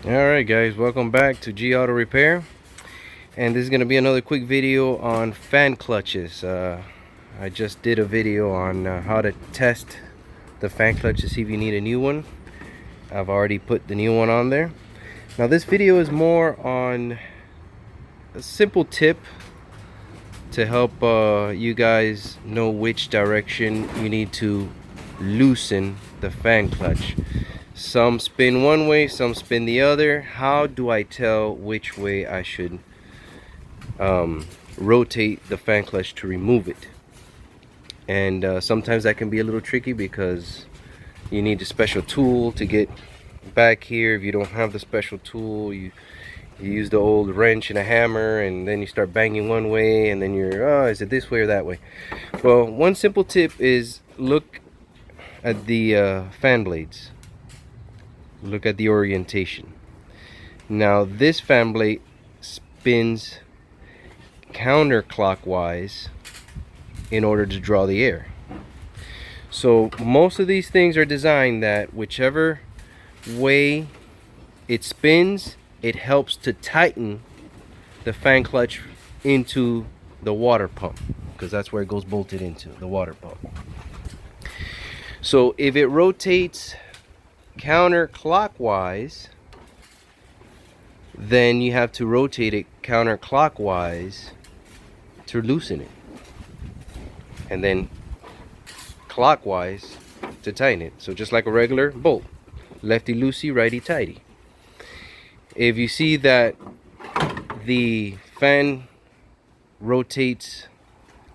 Alright guys, welcome back to G Auto Repair, and this is going to be another quick video on fan clutches. I just did a video on how to test the fan clutch to see if you need a new one. I've already put the new one on there. Now this video is more on a simple tip to help you guys know which direction you need to loosen the fan clutch. Some spin one way, some spin the other. How do I tell which way I should rotate the fan clutch to remove it? And sometimes that can be a little tricky because you need a special tool to get back here. If you don't have the special tool, you use the old wrench and a hammer, and then you start banging one way, and then you're, oh, is it this way or that way? Well, one simple tip is look at the fan blades. Look at the orientation. Now this fan blade spins counterclockwise in order to draw the air. So most of these things are designed that whichever way it spins, it helps to tighten the fan clutch into the water pump, because that's where it goes bolted into, the water pump. So if it rotates counterclockwise, then you have to rotate it counterclockwise to loosen it, and then clockwise to tighten it. So just like a regular bolt, lefty loosey, righty tighty. If you see that the fan rotates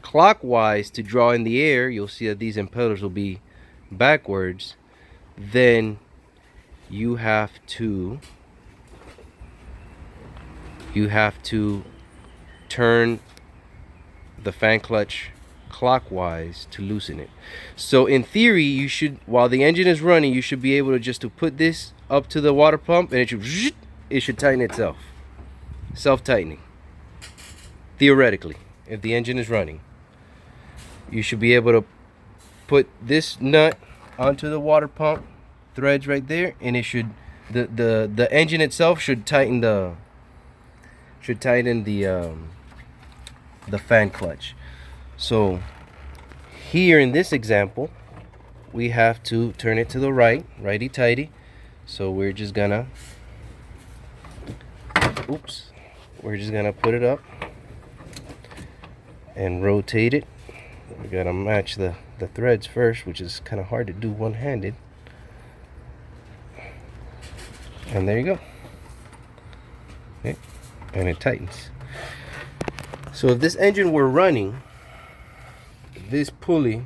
clockwise to draw in the air, you'll see that these impellers will be backwards. Then you have to turn the fan clutch clockwise to loosen it. So in theory, you should, while the engine is running, you should be able to just put this up to the water pump, and it should tighten itself, self-tightening. Theoretically, if the engine is running, you should be able to put this nut onto the water pump threads right there, and it should, the engine itself should tighten the fan clutch. So here in this example, we have to turn it to the right, righty tighty. So we're just gonna put it up and rotate it. We gotta match the threads first, which is kind of hard to do one-handed. And there you go. Okay. And it tightens. So if this engine were running, this pulley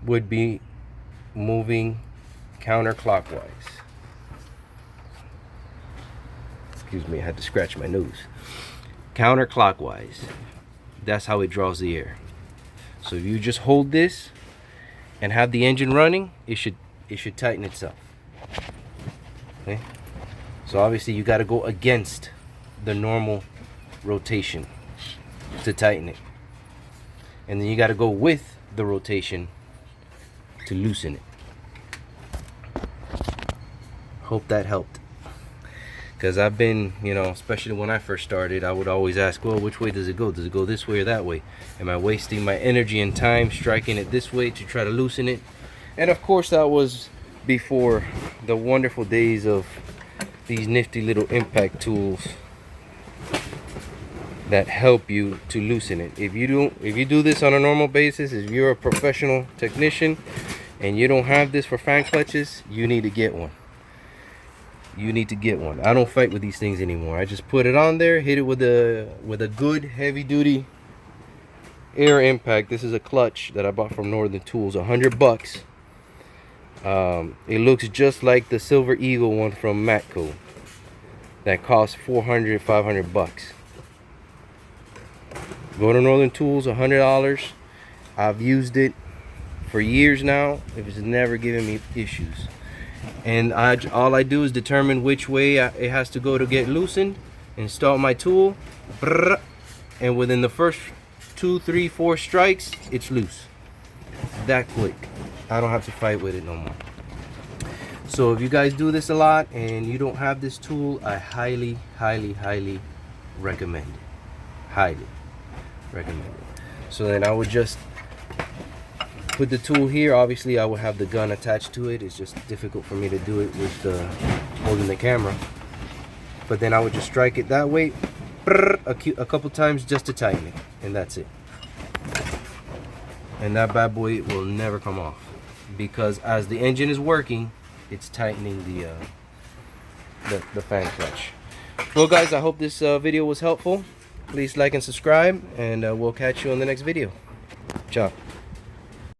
would be moving counterclockwise. Excuse me, I had to scratch my nose. Counterclockwise. That's how it draws the air. So if you just hold this and have the engine running, it should tighten itself. Okay? So obviously you got to go against the normal rotation to tighten it, and then you got to go with the rotation to loosen it. Hope that helped, because I've been, especially when I first started, I would always ask, well, which way does it go? Does it go this way or that way? Am I wasting my energy and time striking it this way to try to loosen it? And of course that was before the wonderful days of these nifty little impact tools that help you to loosen it. If you do this on a normal basis, if you're a professional technician and you don't have this for fan clutches, you need to get one. You need to get one. I don't fight with these things anymore. I just put it on there, hit it with a good heavy duty air impact. This is a clutch that I bought from Northern Tools, $100. It looks just like the Silver Eagle one from Matco that costs $400, $500. Go to Northern Tools, $100. I've used it for years now. It's never given me issues. And all I do is determine which way it has to go to get loosened, install my tool, and within the first 2, 3, 4 strikes, it's loose. That quick. I don't have to fight with it no more. So if you guys do this a lot and you don't have this tool, I highly recommend it. Highly recommend it. So then I would just put the tool here. Obviously I would have the gun attached to it. It's just difficult for me to do it with holding the camera. But then I would just strike it that way a couple times just to tighten it, and that's it. And that bad boy will never come off, because as the engine is working, it's tightening the fan clutch. Well guys, I hope this video was helpful. Please like and subscribe, and we'll catch you on the next video. Ciao.